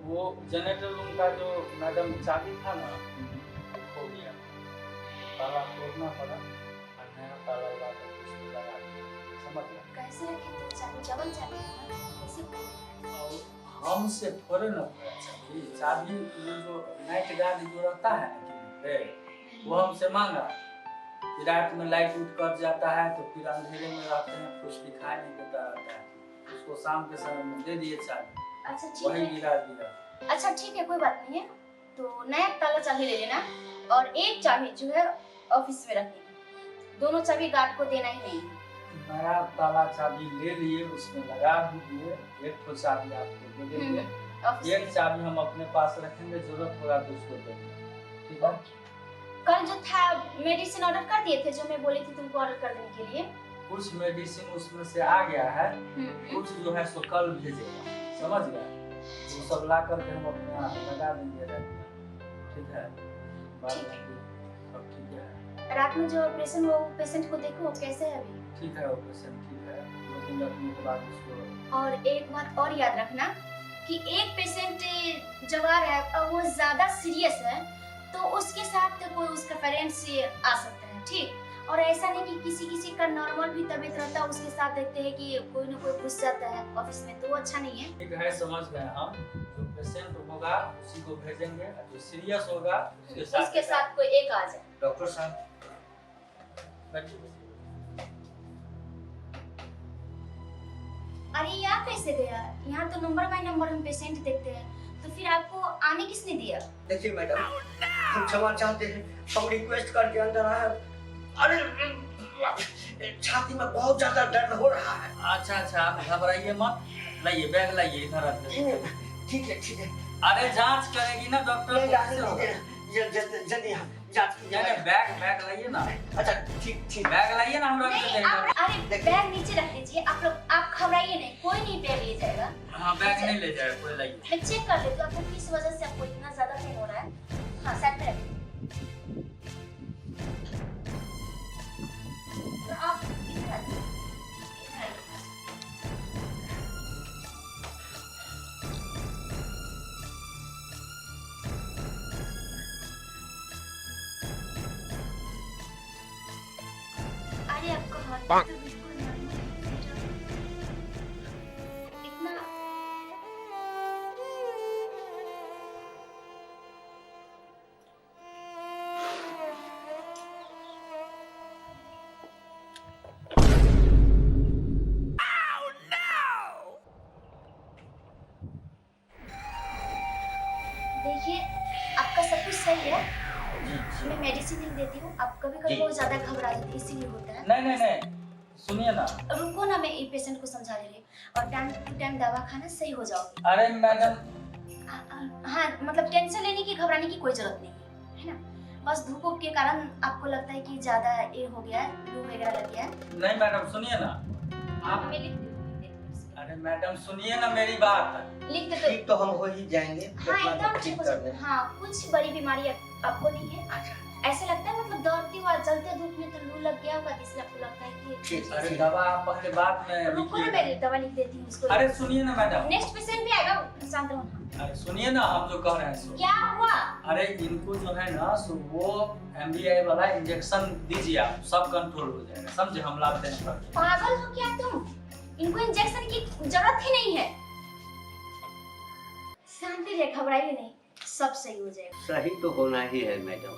वो generator room का जो मैडम चाबी था ना, खो गया। ताला तोड़ना पड़ा और नया ताला लगा कर उसमें लगा दिया। समझ गया? कैसे रखे थे चाबी? डबल चाबी था ना? कैसे खोले? और हमसे थोड़े ना खोया चाबी। चाबी ये जो नाइट गार्ड जो रहता है पे, वो हमसे मांगा कि रात में लाइट उठ कर जाता है तो फिर अंधेरे में रहते हैं, कुछ दिखाई नहीं देता रहता है। उसको शाम के समय में दे दिए चाबी, अच्छा ठीक वही है। गिरा दिया। अच्छा ठीक है, कोई बात नहीं है। तो नया ताला चाबी ले लेना और एक चाबी जो है ऑफिस में रख देना। दोनों चाबी गार्ड को देना ही नहीं है। नया ताला चाबी ले लिए, उसमें लगा भी दिए। एक तो चाबी आपको दे देंगे, ऑफिस एक चाबी हम अपने पास रखेंगे, जरूरत होगा तो उसको देंगे। ठीक है? कल जो था मेडिसिन ऑर्डर कर दिए थे, जो मैं बोली थी तुमको ऑर्डर कर देने के लिए। कुछ मेडिसिन उसमें से आ गया है, कुछ जो है सो कल भेजेगा। समझ गए? वो सब ला करके हम अपने यहाँ लगा देंगे। ठीक है? बाद में फिर अब ठीक है। रात में जो ऑपरेशन हुआ वो पेशेंट को देखो कैसे है अभी। ठीक है, ऑपरेशन ठीक है। 2 दिन रखने के बाद उसको। और एक बात और याद रखना कि एक पेशेंट जब आ रहा है और वो ज्यादा सीरियस है तो उसके साथ कोई उसका पेरेंट्स आ सकता है। ठीक? और ऐसा नहीं कि किसी का नॉर्मल भी तबीयत रहता है उसके साथ देखते हैं कि कोई ना कोई घुस जाता है ऑफिस में, तो वो अच्छा नहीं है। ठीक है, समझ गए हम। जो पेशेंट होगा उसी को भेजेंगे, और जो सीरियस होगा उसके साथ कोई एक आ जाए। डॉक्टर साहब बैठिए। अरे यहाँ कैसे गया? यहाँ तो नंबर बाय नंबर हम पेशेंट देखते हैं, तो फिर आपको आने किसने दिया? देखिए मैडम, हम क्षमा चाहते हैं, हम रिक्वेस्ट करके अंदर आए। अरे छाती में बहुत ज्यादा दर्द हो रहा है। अच्छा, आप घबराइए मत। लाइए बैग, लाइए इधर रखिए। ठीक है। अरे जांच करेगी ना डॉक्टर। जल्दी जांच कीजिए। बैग लाइए ना। अच्छा ठीक। बैग लाइए ना, हम रख नहीं, देंगे। अरे बैग नीचे रख दीजिए। आप घबराइए नहीं, कोई नहीं बैग ले जाएगा। हाँ, बैग नहीं ले जाए कोई। लाइए। मैं चेक कर लेती हूँ आपको किस वजह से आपको इतना ज्यादा पेन हो रहा है। हाँ, साइड में रखिए। तो आप इधर आइए। इधर आइए। अरे आपका हाथ तो बिल्कुल नॉर्मल है। इतना देखिए, आपका सब कुछ सही है। मैं मेडिसिन लिख देती हूँ। आप कभी बहुत ज्यादा घबरा जाते हैं, इसीलिए होता है। नहीं, सुनिए ना। रुको ना, मैं ये पेशेंट को समझा दे रही हूँ। और टाइम टू टाइम दवा खाना, सही हो जाओगे। अरे मैडम, हाँ, मतलब टेंशन लेने की, घबराने की कोई जरूरत नहीं है ना? बस धूप के कारण आपको लगता है कि ज्यादा ये हो गया है, लू वगैरह लग गया है। नहीं मैडम सुनिए ना। आप हमें लिख दे। अरे मैडम सुनिए ना मेरी बात। लिख दे ठीक तो हम हो ही जाएंगे। हाँ, एकदम ठीक हो जाएगा। हाँ, कुछ बड़ी बीमारी आपको नहीं है। अच्छा ऐसा लगता है मतलब दौड़ते हुए चलते धूप में तो लू लग गया होगा, इसलिए आपको लगता है कि ठीक। अरे दवा आप पहले बाद में रुको ना, लिखिएगा। मैं दवा लिख देती हूँ उसको। अरे सुनिए ना मैडम। नेक्स्ट पेशेंट भी आएगा, शांत रहो। अरे सुनिए ना, हम जो कह रहे हैं सो। क्या हुआ? अरे इनको जो है ना सो वो MBI वाला इंजेक्शन दीजिए, आप सब कंट्रोल हो जाएगा। समझे? हम लाते हैं करके। पागल हो क्या तुम? इनको इंजेक्शन की जरूरत ही नहीं है। शांति रहे, घबराइए नहीं, सब सही हो जाएगा। सही तो होना ही है मैडम,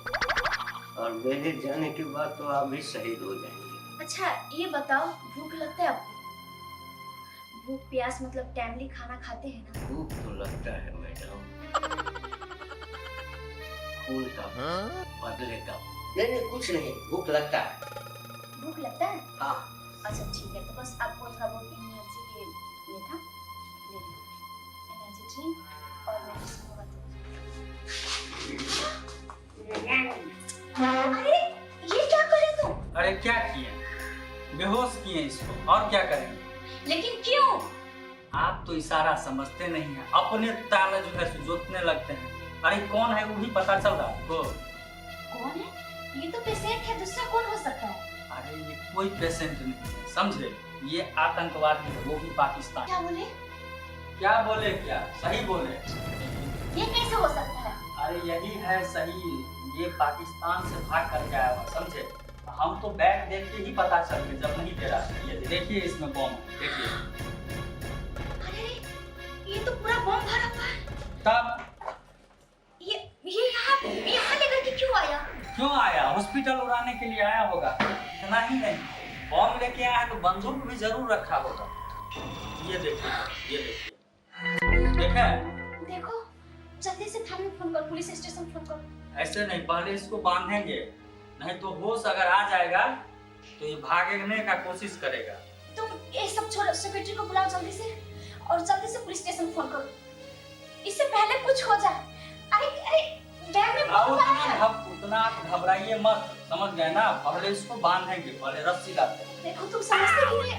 और मेरे जाने के बाद तो आप भी शहीद हो जाएंगे। अच्छा ये बताओ, भूख लगता है आपको? भूख प्यास मतलब टाइमली खाना खाते हैं ना? भूख तो लगता है मैडम, खून का बदले का। नहीं कुछ नहीं, भूख लगता है। भूख लगता है? हाँ। अच्छा ठीक है, तो बस आपको थोड़ा बहुत एनर्जी के ये था, ले लो एनर्जी ड्रिंक और मेडिसिन होगा तो। अरे ये क्या करे तुम? अरे क्या किए? बेहोश किए इसको, और क्या करेंगे? लेकिन क्यों? आप तो इशारा समझते नहीं हैं, अपने ताला जो है जोतने लगते हैं। अरे कौन है वो भी पता चल रहा है आपको? कौन है? ये तो पेशेंट है, दूसरा कौन हो सकता है? अरे ये कोई पेशेंट नहीं है, समझे? ये आतंकवादी है, वो भी पाकिस्तान। क्या बोले? क्या बोले? क्या सही बोले? ये कैसे हो सकता है? अरे यही है सही, ये पाकिस्तान से भाग करके आया हुआ, समझे? हम तो बैग देख के ही पता चल गए जब नहीं दे रहा था। ये देखिए इसमें बम, देखिए। अरे ये तो पूरा बम भरा हुआ है। तब ये यहाँ लेकर के क्यों आया? क्यों आया? हॉस्पिटल उड़ाने के लिए आया होगा। इतना ही नहीं, बम लेके आया है तो बंदूक भी जरूर रखा होगा। ये देखिए, ये देखिए, देखा? देखो, जल्दी से थाने में फोन कर, पुलिस स्टेशन फोन कर। ऐसे नहीं, पहले इसको बांधेंगे, नहीं तो होश अगर आ जाएगा तो ये भागने का कोशिश करेगा। तुम ये सब छोड़ो, सेक्रेटरी को बुलाओ जल्दी से, और जल्दी से पुलिस स्टेशन फोन करो, इससे पहले कुछ हो जाए। अरे बैग में बम भरा है। उतना आप घबराइए मत, समझ गए ना? पहले इसको बांधेंगे, पहले रस्सी लाते हैं। देखो तुम समझते कि नहीं,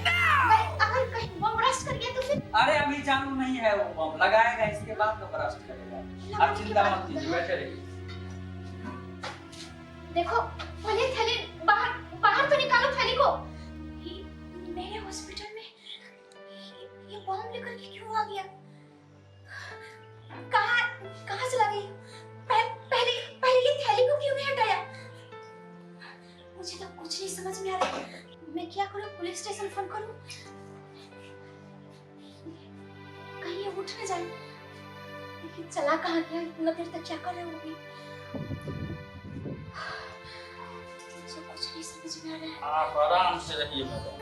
अगर कहीं बम ब्लास्ट कर गया तो फिर? अरे अभी चालू नहीं है, वो बम लगाएगा, इसके बाद तो ब्लास्ट करेगा। आप चिंता मत कीजिए, बैठे रहिए। देखो पहले थैली बाहर तो निकालो थैली को। मेरे हॉस्पिटल में ये बम लेकर के क्यों आ गया? कहाँ चला गई? पहले ये थैली को क्यों नहीं हटाया? मुझे तो कुछ नहीं समझ में आ रहा। मैं क्या करूं? पुलिस स्टेशन फोन करूं? कहीं ये उठ न जाए। लेकिन चला कहाँ गया? इतना देर तक क्या कर रहे होगी? मुझे कुछ नहीं समझ में आ रहा है। आप आराम से रहिए मैडम,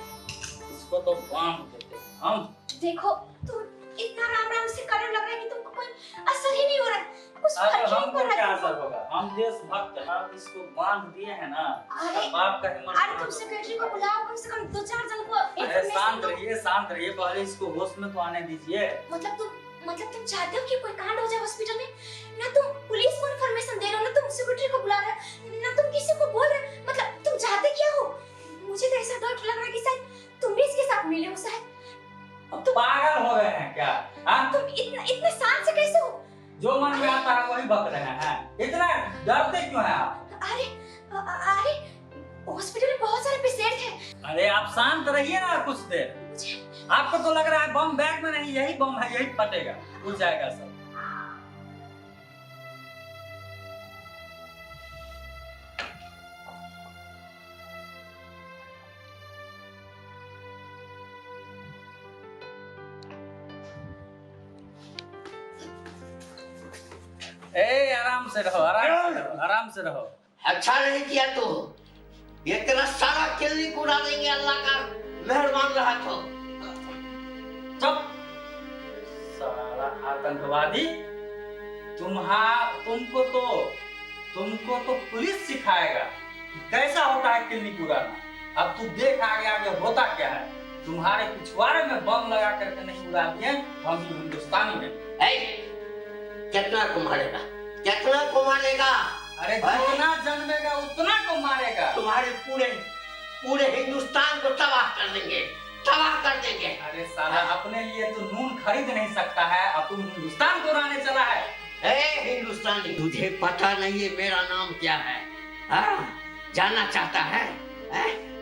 इसको तो बांध देते हैं हम। देखो तुम इतना राम से करने लग रहा है कि तुमको कोई असर ही नहीं हो रहा है। कुछ फर्क ही नहीं हमको पड़ रहा क्या है असर तुमको। होगा? हम देशभक्त हैं, आप इसको बांध दिए हैं ना। अरे बाप का हिम्मत। अरे तुम सेक्रेटरी को बुलाओ, कम से कम 2-4 जन को अरे information शांत दो। रहिए, शांत रहिए, पहले इसको होश में तो आने दीजिए। मतलब तुम चाहते हो कि कोई कांड हो जाए हॉस्पिटल में? ना तुम पुलिस को इन्फॉर्मेशन दे रहे हो, ना तुम सेक्रेटरी को बुला रहे हो, ना तुम किसी को बोल रहे हो। मतलब तुम चाहते क्या हो? मुझे तो ऐसा डर लग रहा है कि शायद तुम भी इसके साथ मिले हो। शायद पागल हो गए हैं क्या? हाँ? तुम इतने शांत से कैसे हो? जो मन में आता है वही बक रहे हैं। इतना डरते क्यों हैं आप? अरे हॉस्पिटल में बहुत सारे पेशेंट हैं। अरे आप शांत रहिए ना कुछ देर। आपको तो लग रहा है बम बैग में नहीं, यही बम है, यही फटेगा, उड़ जाएगा सब। ए आराम से रहो, आराम से रहो, आराम से रहो। अच्छा नहीं किया तो ये तेरा सारा क्लिनिक उड़ा देंगे, अल्लाह का मेहरबान रहा तो। चुप साला आतंकवादी। तुमको तो पुलिस सिखाएगा कि कैसा होता है क्लिनिक उड़ाना। अब तू देख आगे आगे होता क्या है। तुम्हारे पिछवाड़े में बम लगा करके नहीं उड़ा दिए, हम भी हिंदुस्तानी हैं। कितना को मारेगा? कितना को मारेगा? अरे जितना जन्मेगा उतना को मारेगा। तुम्हारे पूरे हिंदुस्तान को तबाह कर देंगे, तबाह कर देंगे। अरे साला अपने लिए तो नून खरीद नहीं सकता है, अब तुम हिंदुस्तान को उड़ाने चला है। हिंदुस्तानी, तुझे पता नहीं है मेरा नाम क्या है? जानना चाहता है?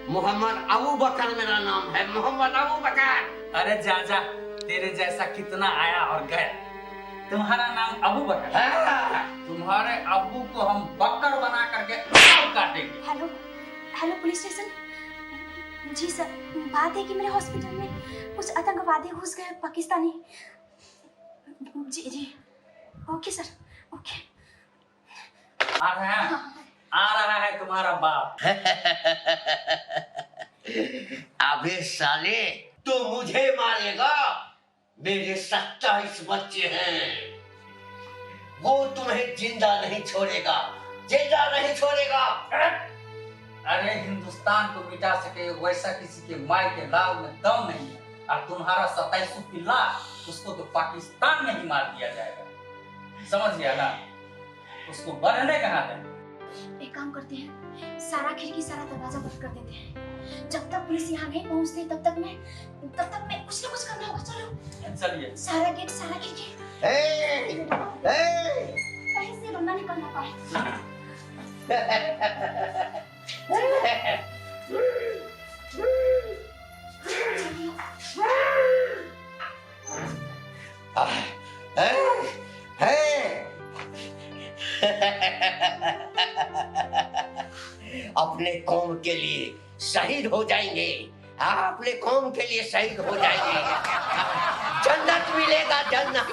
मोहम्मद अबू बकर मेरा नाम है, मोहम्मद अबू बकर। अरे जा, तेरे जैसा कितना आया और गया। तुम्हारा नाम अबू बकर है? तुम्हारे अबू को हम बकर बना करके काटेंगे। Hello police station. जी सर, बात है कि मेरे हॉस्पिटल में कुछ आतंकवादी घुस गए, पाकिस्तानी। जी ओके सर, ओके। आ रहा है तुम्हारा बाप। अबे साले, तू मुझे मारेगा? मेरे 27 बच्चे हैं, वो तुम्हें जिंदा नहीं छोड़ेगा, जिंदा नहीं छोड़ेगा। अरे हिंदुस्तान को मिटा सके वैसा किसी के माई के लाल में दम नहीं है। और तुम्हारा 27 पिल्ला, उसको तो पाकिस्तान में ही मार दिया जाएगा, समझ गया ना? उसको बढ़ने कहाँ दें? एक काम करते हैं, सारा खिड़की सारा दरवाजा बंद कर देते हैं। जब तक पुलिस यहाँ नहीं पहुँचती तब तक मैं कुछ न कुछ करना होगा। चलो चलिए। सारा गेट सारा खिड़की कहीं से बंदा निकल ना पाए। शहीद हो जाएंगे, अपने कौम के लिए शहीद हो जाएंगे, जन्नत मिलेगा, जन्नत।